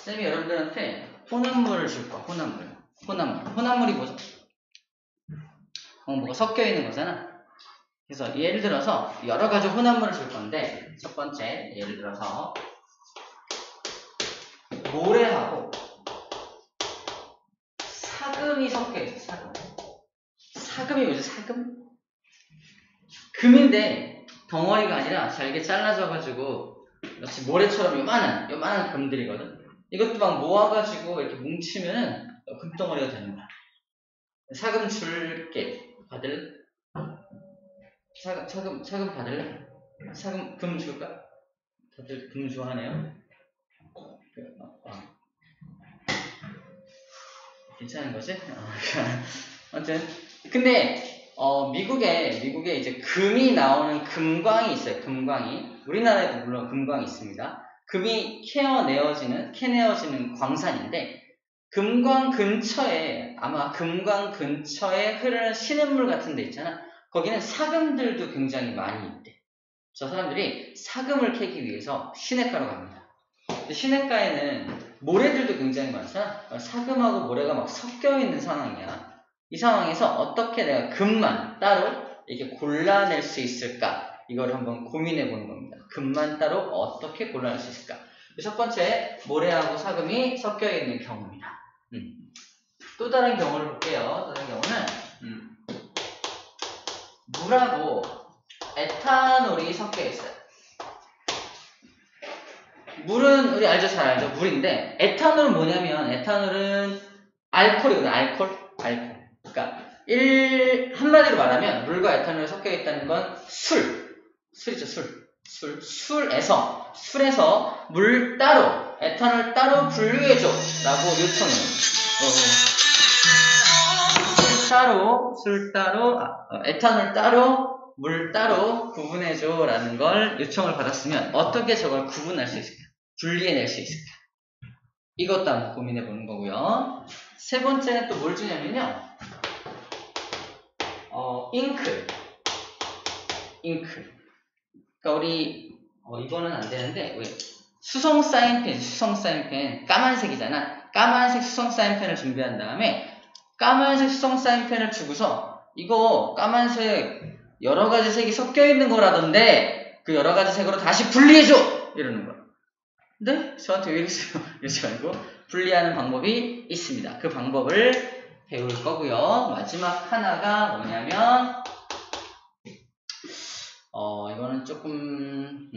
쌤이 여러분들한테 혼합물을 줄 거야. 혼합물이 뭐죠? 뭐가 섞여 있는 거잖아. 그래서 예를 들어서 여러 가지 혼합물을 줄 건데, 첫 번째 예를 들어서 모래하고 사금이 섞여 있어. 사금이 뭐지? 사금? 금인데 덩어리가 아니라 잘게 잘라져가지고 마치 모래처럼 요만한 금들이거든. 이것도 막 모아가지고 이렇게 뭉치면은 금덩어리가 되는 거야. 사금 줄게. 받을래? 사금 받을래? 금 줄까? 다들 금 좋아하네요. 괜찮은 거지? 아무튼 근데 미국에 이제 금이 나오는 금광이 있어요. 금광이. 우리나라에도 물론 금광이 있습니다. 금이 캐내어지는 광산인데, 아마 금광 근처에 흐르는 시냇물 같은 데 있잖아. 거기는 사금들도 굉장히 많이 있대. 저 사람들이 사금을 캐기 위해서 시냇가로 갑니다. 시냇가에는 모래들도 굉장히 많잖아. 사금하고 모래가 막 섞여 있는 상황이야. 이 상황에서 어떻게 내가 금만 따로 이렇게 골라낼 수 있을까? 이걸 한번 고민해 보는 겁니다. 금만 따로 어떻게 골라낼 수 있을까? 첫 번째, 모래하고 사금이 섞여 있는 경우입니다. 또 다른 경우를 볼게요. 다른 경우는 물하고 에탄올이 섞여 있어요. 물은 우리 잘 알죠? 물인데, 에탄올은 뭐냐면, 에탄올은 알코올이거든. 알코올. 그러니까 한마디로 말하면 물과 에탄올이 섞여 있다는 건 술이죠. 술에서 물 따로, 에탄올 따로 분류해줘 라고 요청해요. 술 따로, 에탄올 따로, 물 따로 구분해줘 라는 걸 요청을 받았으면 어떻게 저걸 구분할 수 있을까? 분리해낼 수 있을까? 이것도 한번 고민해 보는 거고요. 세 번째는 또 뭘 주냐면요. 잉크. 그러니까 우리 이거는 안 되는데, 왜 수성 사인펜 까만색이잖아. 까만색 수성 사인펜을 준비한 다음에 까만색 수성 사인펜을 주고서 이거 까만색 여러 가지 색이 섞여 있는 거라던데 그 여러 가지 색으로 다시 분리해줘! 이러는 거야. 근데 저한테 왜 이러세요? 이러지 말고 분리하는 방법이 있습니다. 그 방법을 배울 거고요. 마지막 하나가 뭐냐면 이거는 조금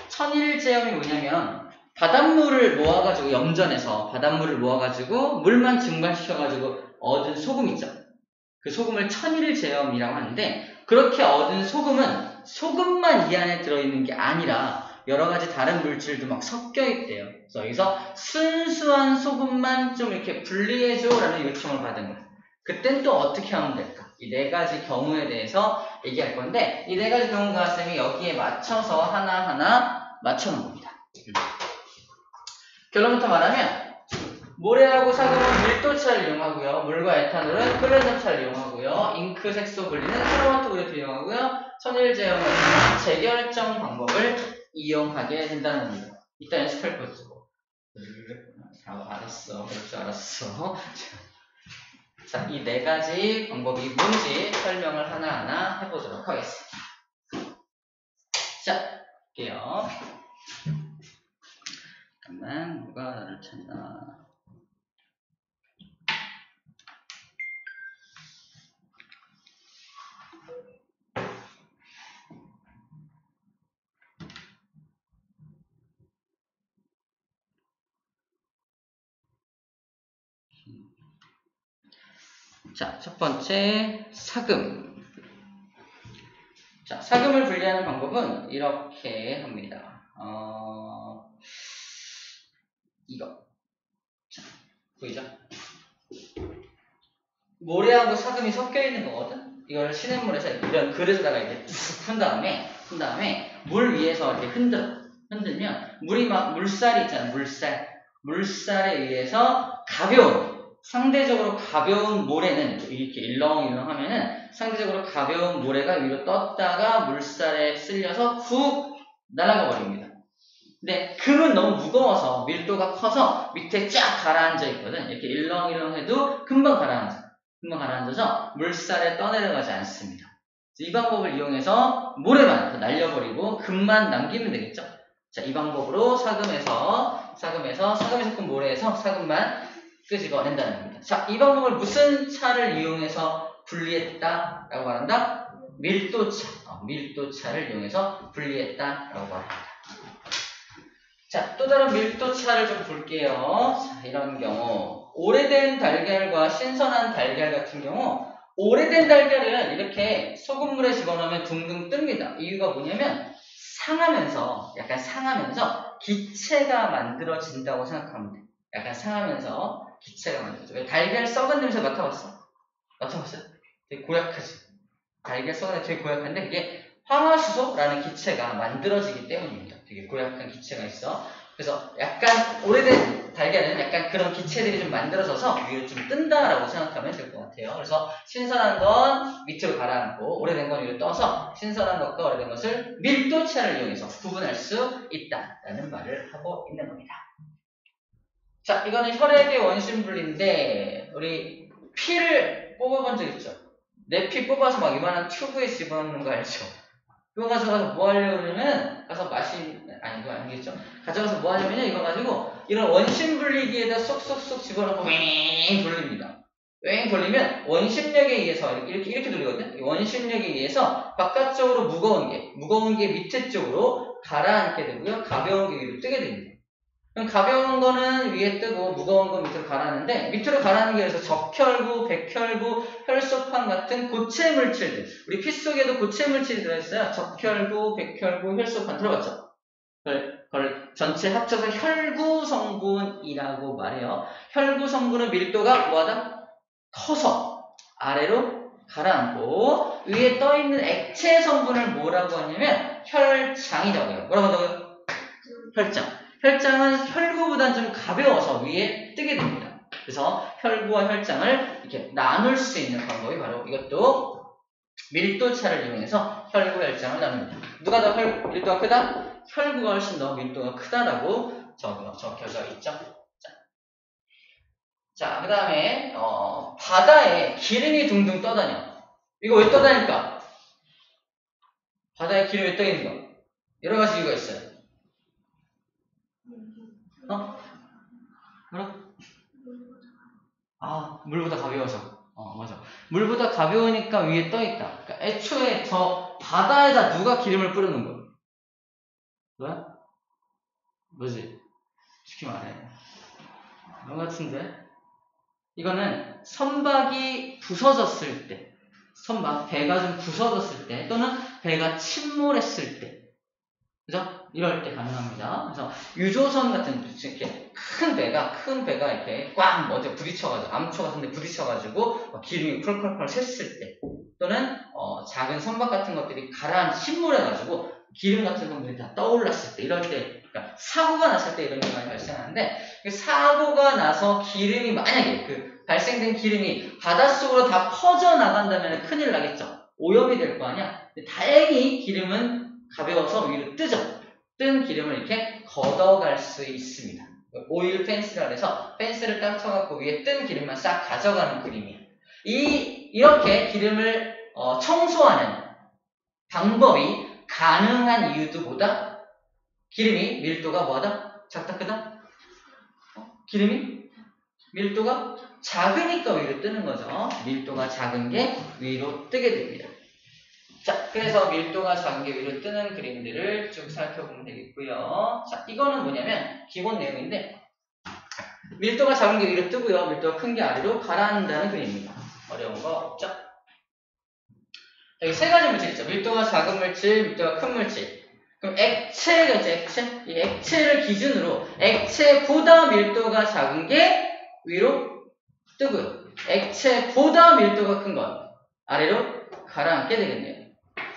천일제염이 뭐냐면 바닷물을 모아가지고 염전에서 바닷물을 모아가지고 물만 증발시켜가지고 얻은 소금 있죠. 그 소금을 천일제염이라고 하는데, 그렇게 얻은 소금은 소금만 이 안에 들어있는 게 아니라 여러 가지 다른 물질도 막 섞여 있대요. 그래서 여기서 순수한 소금만 좀 이렇게 분리해줘라는 요청을 받은 거예요. 그땐 또 어떻게 하면 될까? 이 네 가지 경우에 대해서 얘기할 건데, 이 네 가지 경우가 쌤이 여기에 맞춰서 하나하나 맞춰놓은 겁니다. 결론부터 말하면 모래하고 사금은 밀도차를 이용하고요. 물과 에탄올은 끓는 점차를 이용하고요. 잉크 색소 분리는 크로마토그래프 이용하고요. 천일제형은 재결정 방법을 이용하게 된다는 겁니다. 이따 연습할 거 쓰고. 알았어. 그럴 줄 알았어. 자, 이 네 가지 방법이 뭔지 설명을 하나하나 해보도록 하겠습니다. 자, 볼게요. 잠깐만, 누가 나를 찾나. 자, 첫 번째, 사금. 자, 사금을 분리하는 방법은 이렇게 합니다. 이거. 자, 보이죠? 모래하고 사금이 섞여 있는 거거든? 이걸 시냇물에서 이런 그릇에다가 이렇게 툭 푼 다음에 물 위에서 이렇게 흔들면 물이 막 물살이 있잖아, 물살에 의해서 가벼운 상대적으로 가벼운 모래는 이렇게 일렁일렁 하면은 상대적으로 가벼운 모래가 위로 떴다가 물살에 쓸려서 훅 날아가 버립니다. 근데 금은 너무 무거워서 밀도가 커서 밑에 쫙 가라앉아 있거든. 이렇게 일렁일렁 해도 금방 가라앉아서 물살에 떠내려가지 않습니다. 이 방법을 이용해서 모래만 더 날려버리고 금만 남기면 되겠죠. 자, 이 방법으로 사금이 섞은 모래에서 사금만 끄집어낸다는 겁니다. 자, 이 방법을 무슨 차를 이용해서 분리했다라고 말한다? 밀도차를 이용해서 분리했다라고 말합니다. 자, 또 다른 밀도차를 좀 볼게요. 자, 이런 경우 오래된 달걀과 신선한 달걀 같은 경우 오래된 달걀은 이렇게 소금물에 집어넣으면 둥둥 뜹니다. 이유가 뭐냐면 약간 상하면서 기체가 만들어진다고 생각하면 돼. 약간 상하면서 기체가 만들어져. 왜 달걀 썩은 냄새 맡아봤어? 맡아봤어요? 되게 고약하지. 달걀 썩은 냄새 되게 고약한데 그게 황화수소라는 기체가 만들어지기 때문입니다. 되게 고약한 기체가 있어. 그래서 약간 오래된 달걀은 약간 그런 기체들이 좀 만들어져서 위로 좀 뜬다라고 생각하면 될 것 같아요. 그래서 신선한 건 밑으로 가라앉고 오래된 건 위로 떠서 신선한 것과 오래된 것을 밀도차를 이용해서 구분할 수 있다라는 말을 하고 있는 겁니다. 자, 이거는 혈액의 원심분리인데 우리 피를 뽑아본 적 있죠? 내 피 뽑아서 막 이만한 튜브에 집어넣는 거 알죠? 그거 가져가서 뭐 하려고 그러면 가서 그거 아니겠죠? 가져가서 뭐 하냐면요, 이거 가지고 이런 원심분리기에다 쏙쏙쏙 집어넣고 왱 돌립니다. 왱 돌리면 원심력에 의해서 이렇게 돌리거든요. 이 원심력에 의해서 바깥쪽으로 무거운 게 밑에 쪽으로 가라앉게 되고요. 가벼운 게 위로 뜨게 됩니다. 그럼 가벼운 거는 위에 뜨고 무거운 건 밑으로 가라앉는데 밑으로 가라앉는 게 그래서 적혈구, 백혈구, 혈소판 같은 고체 물질들 우리 피 속에도 고체 물질이 들어있어요. 적혈구, 백혈구, 혈소판 들어봤죠? 그걸 전체 합쳐서 혈구 성분이라고 말해요. 혈구 성분은 밀도가 뭐하다? 커서 아래로 가라앉고 위에 떠있는 액체 성분을 뭐라고 하냐면 혈장이라고 해요. 뭐라고 한다고요? 혈장. 혈장은 혈구보다는 좀 가벼워서 위에 뜨게 됩니다. 그래서 혈구와 혈장을 이렇게 나눌 수 있는 방법이 바로 이것도 밀도차를 이용해서 혈구, 혈장을 나눕니다. 누가 더 밀도가 크다? 혈구가 훨씬 더 밀도가 크다라고 적혀져 있죠. 자, 그 다음에 바다에 기름이 둥둥 떠다녀. 이거 왜 떠다닐까? 바다에 기름이 떠있는 거. 여러 가지 이유가 있어요. 뭐라? 물보다 가벼워서. 맞아. 물보다 가벼우니까 위에 떠있다. 그러니까 애초에 저 바다에다 누가 기름을 뿌려놓은 거야? 뭐야? 뭐지? 쉽게 말해. 그런 것 같은데? 이거는 선박이 부서졌을 때, 배가 좀 부서졌을 때, 또는 배가 침몰했을 때, 그죠? 이럴 때 가능합니다. 그래서 유조선 같은 이렇게 큰 배가 이렇게 꽉 먼저 부딪혀가지고 암초 같은 데 부딪혀가지고 기름이 펄펄펄 샜을 때 또는 작은 선박 같은 것들이 침몰해가지고 기름 같은 것들이 다 떠올랐을 때 이럴 때 그러니까 사고가 났을 때 이런 게 많이 발생하는데 사고가 나서 기름이 만약에 발생된 기름이 바닷속으로 다 퍼져나간다면 큰일 나겠죠. 오염이 될 거 아니야. 근데 다행히 기름은 가벼워서 위로 뜨죠. 뜬 기름을 이렇게 걷어갈 수 있습니다. 오일 펜스라 해서 펜스를 딱 쳐갖고 위에 뜬 기름만 싹 가져가는 그림이에요. 이렇게 기름을 청소하는 방법이 가능한 이유도 뭐다? 기름이 밀도가 뭐하다? 작다 크다? 기름이 밀도가 작으니까 위로 뜨는 거죠. 밀도가 작은 게 위로 뜨게 됩니다. 자, 그래서 밀도가 작은 게 위로 뜨는 그림들을 쭉 살펴보면 되겠고요. 자, 이거는 뭐냐면 기본 내용인데 밀도가 작은 게 위로 뜨고요. 밀도가 큰 게 아래로 가라앉는다는 그림입니다. 어려운 거 없죠? 여기 세 가지 물질 있죠. 밀도가 작은 물질, 밀도가 큰 물질. 그럼 액체겠죠, 액체? 이 액체를 기준으로 액체보다 밀도가 작은 게 위로 뜨고요. 액체보다 밀도가 큰 건 아래로 가라앉게 되겠네요.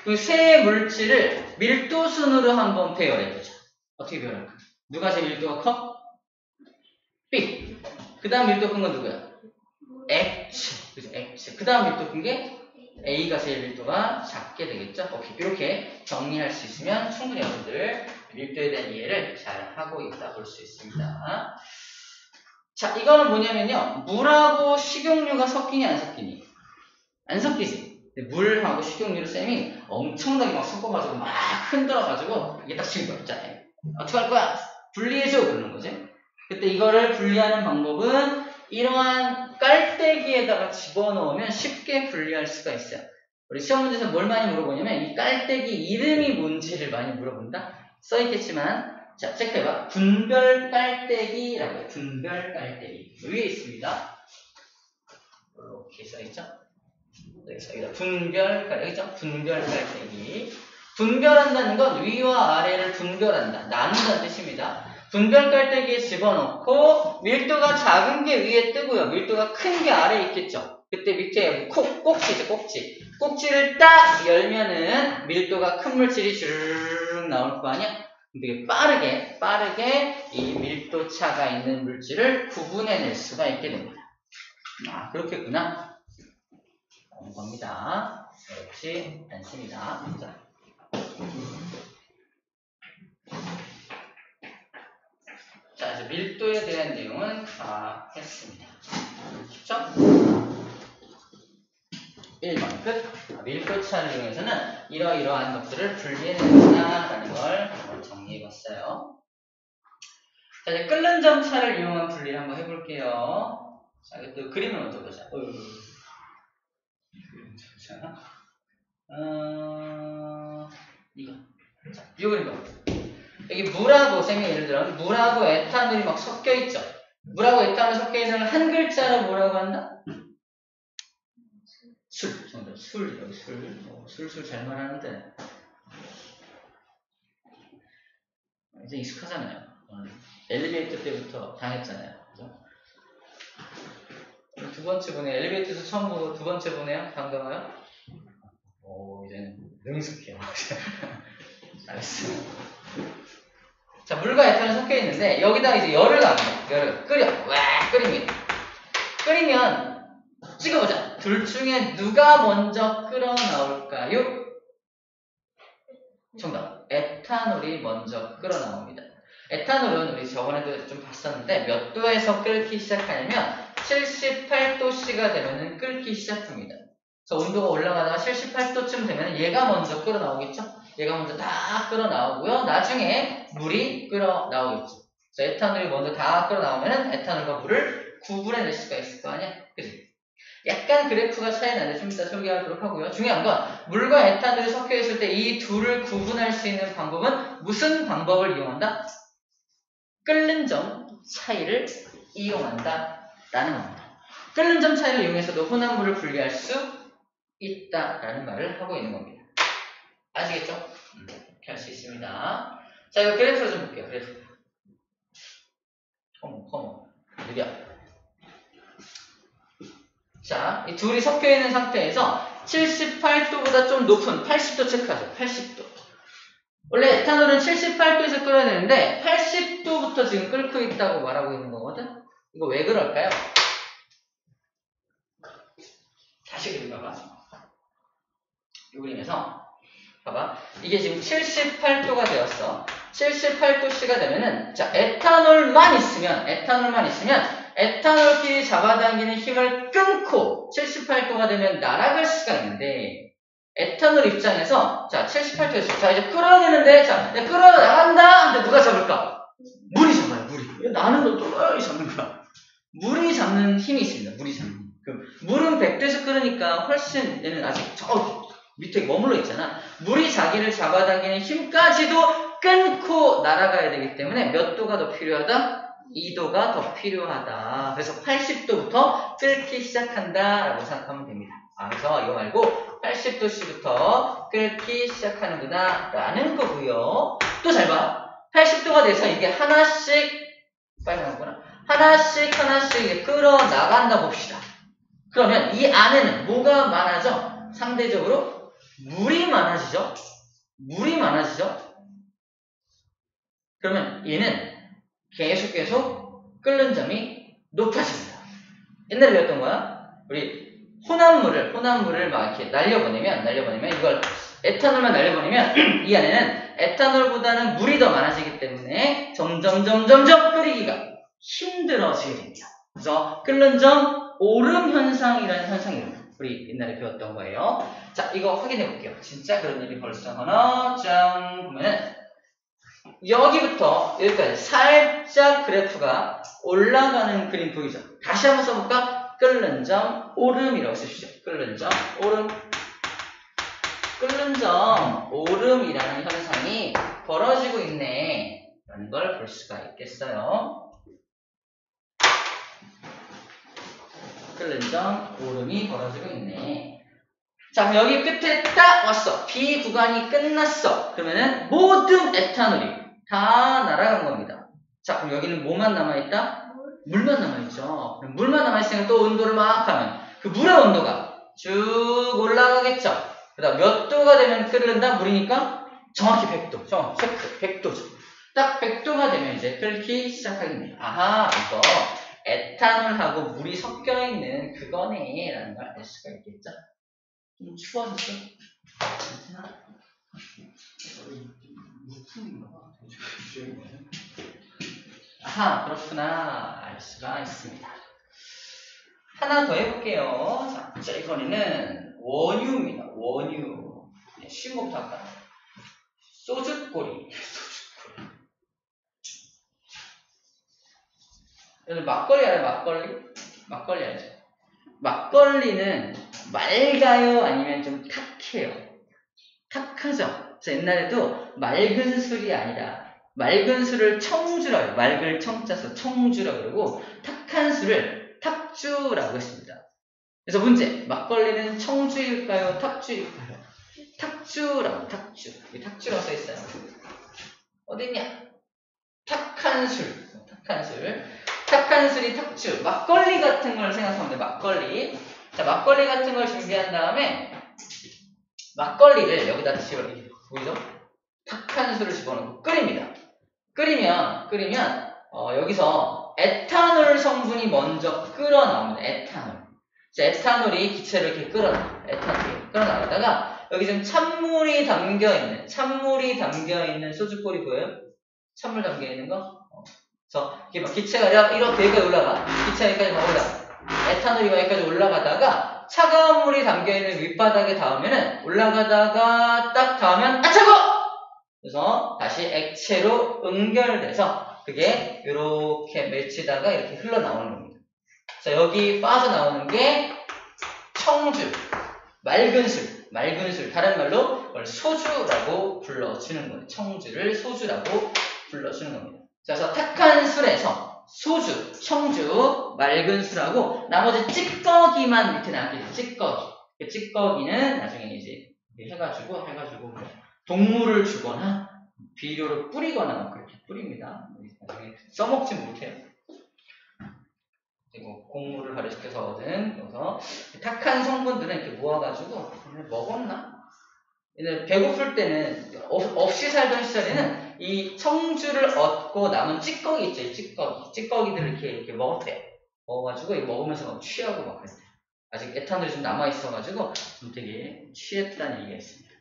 그 세 물질을 밀도 순으로 한번 배열해보자. 어떻게 배열할까? 누가 제일 밀도가 커? B. 그 다음 밀도 큰 건 누구야? 액체. 그죠? 액체. 그 다음 밀도 큰 게 A가 제일 밀도가 작게 되겠죠? 오케이. 이렇게 정리할 수 있으면 충분히 여러분들 밀도에 대한 이해를 잘 하고 있다 볼 수 있습니다. 자, 이거는 뭐냐면요. 물하고 식용유가 섞이니 안 섞이니? 안 섞이지. 근데 물하고 식용유를 쌤이 엄청나게 막 섞어가지고 막 흔들어가지고 이게 딱 지금 있잖아요. 어떡할 거야? 분리해줘! 그러는 거지. 그때 이거를 분리하는 방법은 이러한 깔때기에다가 집어넣으면 쉽게 분리할 수가 있어요. 우리 시험 문제에서 뭘 많이 물어보냐면 이 깔때기 이름이 뭔지를 많이 물어본다. 써있겠지만 자, 체크해봐. 분별 깔때기라고 해요. 분별 깔때기. 위에 있습니다. 이렇게 써있죠? 여기다 분별 깔때기죠? 분별 깔때기. 분별한다는 건 위와 아래를 분별한다. 나눈다는 뜻입니다. 분별 깔때기에 집어넣고 밀도가 작은 게 위에 뜨고요. 밀도가 큰 게 아래에 있겠죠. 그때 밑에 꼭지죠, 꼭지. 꼭지를 딱 열면은 밀도가 큰 물질이 주르륵 나올 거 아니야? 되게 빠르게 이 밀도 차가 있는 물질을 구분해낼 수가 있게 됩니다. 아, 그렇겠구나. 라는 겁니다. 그렇지 않습니다. 자, 이제 밀도에 대한 내용은 다 했습니다. 쉽죠? 1번 끝. 밀도차를 이용해서는 이러이러한 것들을 분리해낸다라는 걸 한번 정리해봤어요. 자, 이제 끓는 점차를 이용한 분리를 한번 해볼게요. 자, 또 그림을 먼저 보자. 자, 이거. 자, 이 그림 봐. 여기 물하고, 쌤이 예를 들어, 물하고 에탄올이 막 섞여있죠? 물하고 에탄올이 섞여있는 걸 한 글자로 뭐라고 한다? 술. 정답. 술. 여기 술. 술 잘 말하는데. 이제 익숙하잖아요. 엘리베이터 때부터 당했잖아요. 그죠? 두 번째 보네요. 엘리베이터에서 처음 보고 두 번째 보네요. 반가워요? 오, 이제는 능숙해요. 잘했어요. 자, 물과 에탄올이 섞여 있는데, 여기다 이제 열을 가합니다. 열을 끓여. 와, 끓이면, 찍어보자. 둘 중에 누가 먼저 끓어 나올까요? 정답. 에탄올이 먼저 끓어 나옵니다. 에탄올은 우리 저번에도 좀 봤었는데 몇 도에서 끓기 시작하냐면 78도씨가 되면 끓기 시작합니다. 그래서 온도가 올라가다가 78도쯤 되면 얘가 먼저 끓어 나오겠죠? 얘가 먼저 다 끓어 나오고요. 나중에 물이 끓어 나오겠죠. 그래서 에탄올이 먼저 다 끓어 나오면 에탄올과 물을 구분해낼 수가 있을 거 아니야? 그치? 약간 그래프가 차이 나는데 좀 이따 소개하도록 하고요. 중요한 건 물과 에탄올이 섞여 있을 때 이 둘을 구분할 수 있는 방법은 무슨 방법을 이용한다? 끓는 점 차이를 이용한다 라는 겁니다. 끓는 점 차이를 이용해서도 혼합물을 분리할 수 있다라는 말을 하고 있는 겁니다. 아시겠죠? 이렇게 할 수 있습니다. 자, 이거 그래프로 좀 볼게요. 그래프. 컴온. 느려. 자, 이 둘이 섞여 있는 상태에서 78도보다 좀 높은 80도 체크하죠. 80도. 원래 에탄올은 78도에서 끓여야 되는데 80도부터 지금 끓고 있다고 말하고 있는 거거든? 이거 왜 그럴까요? 다시 그림 봐봐. 이 그림에서 봐봐. 이게 지금 78도가 되었어. 78도씨가 되면은 자, 에탄올만 있으면 에탄올끼리 잡아당기는 힘을 끊고 78도가 되면 날아갈 수가 있는데 에탄올 입장에서 자 78도에서 자 이제 끓어내는데 자 끓어나간다 근데 누가 잡을까? 물이 잡아요. 물이. 나는 또 잡는 거야. 물이 잡는 힘이 있습니다. 물이 잡는 힘. 물은 100도에서 끓으니까 훨씬 얘는 아직 저 밑에 머물러 있잖아. 물이 자기를 잡아당기는 힘까지도 끊고 날아가야 되기 때문에 몇 도가 더 필요하다? 2도가 더 필요하다. 그래서 80도부터 끓기 시작한다 라고 생각하면 됩니다. 그래서 이거 말고 80도씨부터 끓기 시작하는구나 라는 거고요. 또 잘 봐. 80도가 돼서 이게 하나씩 빨간거구나. 하나씩 이게 끓어 나간다 봅시다. 그러면 이 안에는 뭐가 많아져? 상대적으로 물이 많아지죠? 그러면 얘는 계속 끓는 점이 높아집니다. 옛날에 배웠던 거야? 우리 혼합물을 막 이렇게 날려보내면 이걸 에탄올만 날려보내면 이 안에는 에탄올보다는 물이 더 많아지기 때문에 점점 끓이기가 힘들어지게 됩니다. 그래서 끓는 점 오름 현상이라는 현상입니다. 우리 옛날에 배웠던 거예요. 자, 이거 확인해 볼게요. 진짜 그런 일이 벌써 하나 짠 보면은 여기부터 여기까지 살짝 그래프가 올라가는 그림 보이죠? 다시 한번 써볼까? 끓는 점 오름이라고 쓰십시오. 끓는 점 오름. 끓는 점 오름이라는 현상이 벌어지고 있네 라는 걸 볼 수가 있겠어요. 끓는 점 오름이 벌어지고 있네. 자, 그럼 여기 끝에 딱 왔어. B 구간이 끝났어. 그러면은 모든 에탄올이 다 날아간 겁니다. 자, 그럼 여기는 뭐만 남아있다? 물만 남아있죠. 그럼 물만 남아있으니까 또 온도를 막 하면 그 물의 온도가 쭉 올라가겠죠. 그 다음 몇 도가 되면 끓는다? 물이니까 정확히 100도. 정확히 체크. 100도죠. 딱 100도가 되면 이제 끓기 시작하겠네요. 아하, 이거 에탄올하고 물이 섞여있는 그거네 라는 걸 알 수가 있겠죠. 좀 추워졌어? 괜찮아? 아하, 그렇구나. 알 수가 있습니다. 하나 더 해볼게요. 자, 이번에는 원유입니다. 원유. 쉬운 것부터 할까요? 소주꼬리. 여러분, 막걸리 알아요? 막걸리? 막걸리 알죠? 막걸리는 맑아요? 아니면 좀 탁해요? 탁하죠? 그래서 옛날에도 맑은 술이 아니라 맑은 술을 청주라고 해요. 맑을 청자서 청주라고 그러고 탁한 술을 탁주라고 했습니다. 그래서 문제, 막걸리는 청주일까요? 탁주일까요? 탁주라고, 탁주. 여기 탁주라고 써있어요. 어딨냐? 탁한 술. 탁한 술이 탁주. 막걸리 같은 걸 생각하면 돼, 막걸리. 자, 막걸리 같은 걸 준비한 다음에 막걸리를 여기다 집어, 보이죠? 탁한 술을 집어넣고 끓입니다. 끓이면 여기서 에탄올 성분이 먼저 끓어나옵니다. 에탄올. 자, 에탄올이 기체로 이렇게 에탄올이 끓어나오다가 여기 지금 찬물이 담겨있는 소주꼬리 보여요? 찬물 담겨있는 거? 그래서 기체가 이렇게 여기까지 올라가. 기체가 여기까지 올라가. 에탄올이 여기까지 올라가다가 차가운 물이 담겨있는 윗바닥에 닿으면은 올라가다가 딱 닿으면 아 차가워! 그래서 다시 액체로 응결돼서 그게 이렇게 맺히다가 이렇게 흘러나오는 겁니다. 자, 여기 빠져나오는 게 청주, 맑은 술, 다른 말로 소주라고 불러주는 거예요. 청주를 소주라고 불러주는 겁니다. 자, 그래서 탁한 술에서 소주, 청주, 맑은 술하고 나머지 찌꺼기만 밑에 남기죠. 찌꺼기. 그 찌꺼기는 나중에 이제 해가지고 동물을 주거나 비료를 뿌리거나 그렇게 뿌립니다. 나중에 써먹지 못해요. 그리고 곡물을 발효시켜서 얻은 여기서 탁한 성분들은 이렇게 모아가지고 먹었나? 배고플 때는 없이 살던 시절에는 이 청주를 얻고 남은 찌꺼기 있죠. 이 찌꺼기들을 이렇게 먹었대요. 먹어가지고 이거 먹으면서 막 취하고 막 그랬대요. 아직 에탄올이 좀 남아있어가지고 좀 되게 취했다는 얘기가 있습니다.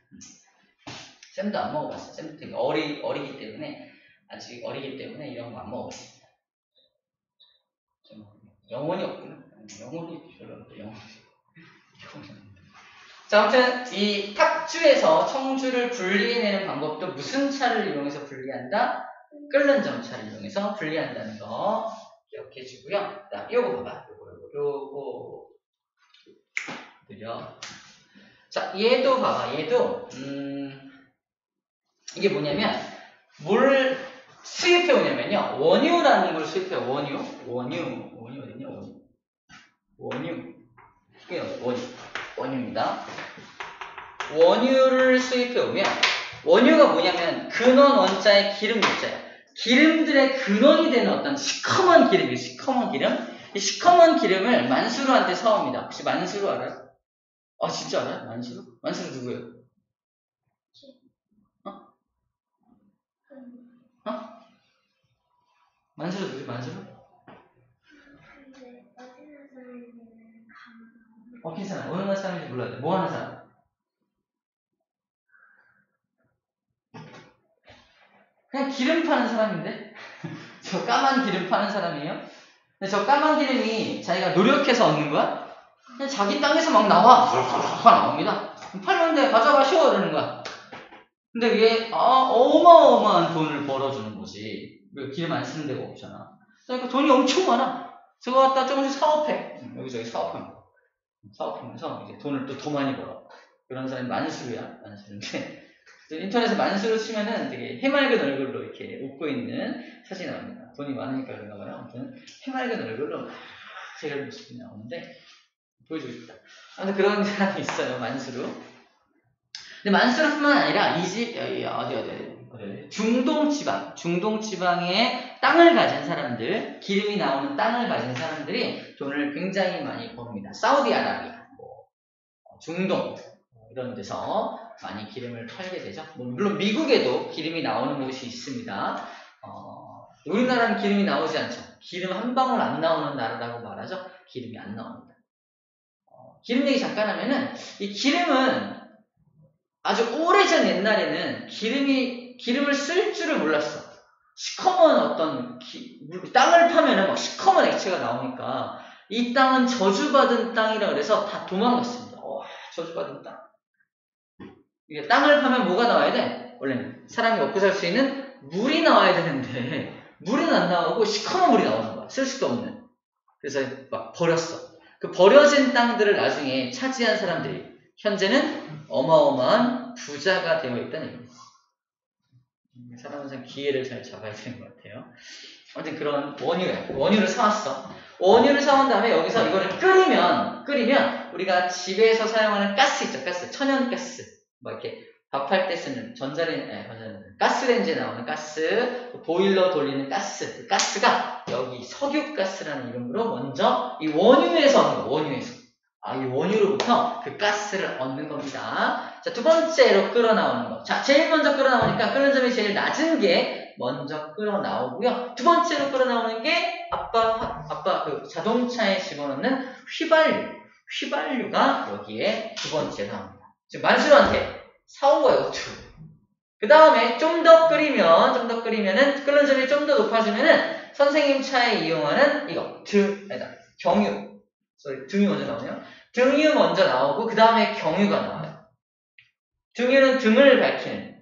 쌤도 안 먹어봤어요. 쌤도 되게 어리기 때문에 아직 어리기 때문에 이런 거 안 먹어봤습니다. 영혼이 없구나. 영혼이 별로 없고 영혼이. 자, 아무튼 이 탁주에서 청주를 분리해내는 방법도 무슨 차를 이용해서 분리한다? 끓는 점차를 이용해서 분리한다는 거 기억해 주고요. 자, 요거 봐봐. 요거 느려. 자, 얘도 봐봐. 얘도 이게 뭐냐면 뭘 수입해 오냐면요. 원유라는 걸 수입해 요. 원유 어딨냐? 원유. 이게 원유입니다. 원유를 수입해 오면 원유가 뭐냐면 근원 원자의 기름 물자예요. 기름들의 근원이 되는 어떤 시커먼 기름이에요. 시커먼 기름. 이 시커먼 기름을 만수르한테 사옵니다. 혹시 만수르 알아요? 아, 진짜 알아요? 만수르 누구예요? 만수르 누구지? 만수르? 어킨 사람. 어느 나라 사람인지 몰라야 돼. 뭐 하는 사람? 그냥 기름 파는 사람인데? 저 까만 기름 파는 사람이에요? 근데 저 까만 기름이 자기가 노력해서 얻는 거야? 그냥 자기 땅에서 막 나와. 나옵니다. 팔면 돼. 가져가시오. 이러는 거야. 근데 이게 어마어마한 돈을 벌어주는 거지. 기름 안 쓰는 데가 없잖아. 그러니까 돈이 엄청 많아. 저거 갖다 조금씩 사업해. 여기저기 사업하면서 이제 돈을 또 더 많이 벌어. 그런 사람이 만수르야. 만수르인데 인터넷에 만수르 치면은 되게 해맑은 얼굴로 이렇게 웃고 있는 사진이 나옵니다. 돈이 많으니까 그런가 봐요. 아무튼 해맑은 얼굴로 제가 모습이 나오는데 보여주고 싶다. 아무튼 그런 사람이 있어요. 만수르. 근데 만수르뿐만 아니라 중동 지방에 땅을 가진 사람들, 기름이 나오는 땅을 가진 사람들이 돈을 굉장히 많이 벌습니다. 사우디아라비아, 중동 이런 데서 많이 기름을 팔게 되죠. 물론 미국에도 기름이 나오는 곳이 있습니다. 우리나라는 기름이 나오지 않죠. 기름 한 방울 안 나오는 나라라고 말하죠. 기름이 안 나옵니다. 기름 얘기 잠깐 하면은 이 기름은 아주 오래전 옛날에는 기름을 쓸 줄을 몰랐어. 시커먼 땅을 파면은 막 시커먼 액체가 나오니까 이 땅은 저주받은 땅이라 그래서 다 도망갔습니다. 저주받은 땅. 이게 땅을 파면 뭐가 나와야 돼? 원래는 사람이 먹고 살 수 있는 물이 나와야 되는데 물은 안 나오고 시커먼 물이 나오는 거야. 쓸 수도 없는. 그래서 막 버렸어. 그 버려진 땅들을 나중에 차지한 사람들이 현재는 어마어마한 부자가 되어 있다는 얘기입니다. 사람은 참 기회를 잘 잡아야 되는 것 같아요. 아무튼 그런 원유를 사왔어. 원유를 사온 다음에 여기서 이거를 끓이면 우리가 집에서 사용하는 가스 있죠. 천연가스. 이렇게 밥할 때 쓰는 가스레인지에 나오는 가스, 보일러 돌리는 가스. 그 가스가 여기 석유가스라는 이름으로 먼저 이 원유에서 얻는 거. 이 원유로부터 그 가스를 얻는 겁니다. 자, 두 번째로 끓어나오는 거. 자, 제일 먼저 끓어나오니까 끓는 점이 제일 낮은 게 먼저 끓어나오고요. 두 번째로 끓어나오는 게 아빠 그 자동차에 집어넣는 휘발유가 여기에 두 번째로 나옵니다. 지금 만수르한테 사온 거예요, 그 다음에 좀 더 끓이면은 끓는 점이 좀 더 높아지면은 선생님 차에 이용하는 이거 경유. 등유 먼저 나오네요. 등유 먼저 나오고 그 다음에 경유가 나와요. 등유는 등을 밝히는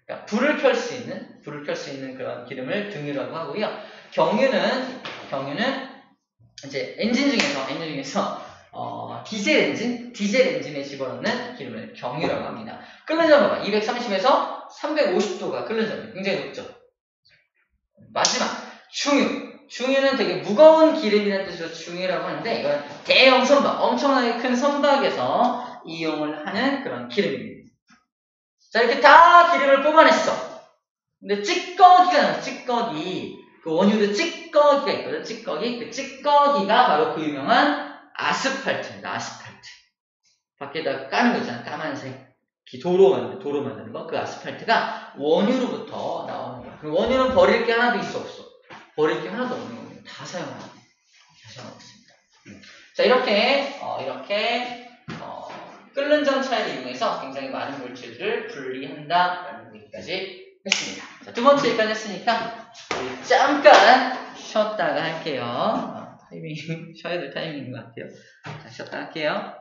그러니까 불을 켤 수 있는 그런 기름을 등유라고 하고요. 경유는 이제 엔진 중에서 디젤 엔진에 집어넣는 기름을 경유라고 합니다. 끓는 점 봐봐. 230에서 350도가 끓는 점이 굉장히 높죠. 마지막 중유는 되게 무거운 기름이라는 뜻으로 중유라고 하는데 이건 대형 선박, 엄청나게 큰 선박에서 이용을 하는 그런 기름입니다. 자, 이렇게 다 기름을 뽑아냈어. 근데 찌꺼기가 나와요. 그 원유도 찌꺼기가 있거든. 그 찌꺼기가 바로 그 유명한 아스팔트입니다. 밖에다 까는 거 있잖아. 까만색. 도로 만드는 거. 그 아스팔트가 원유로부터 나오는 거야. 그 원유는 버릴 게 하나도 없어. 버릴 게 하나도 없는 겁니다. 다 사용하고 있습니다. 자, 이렇게 끓는 점 차이를 이용해서 굉장히 많은 물질들을 분리한다라는 얘기까지 했습니다. 자, 두 번째 얘기까지 했으니까 잠깐 쉬었다가 할게요. 타이밍 쉬어야 될 타이밍인 것 같아요. 자, 쉬었다 할게요.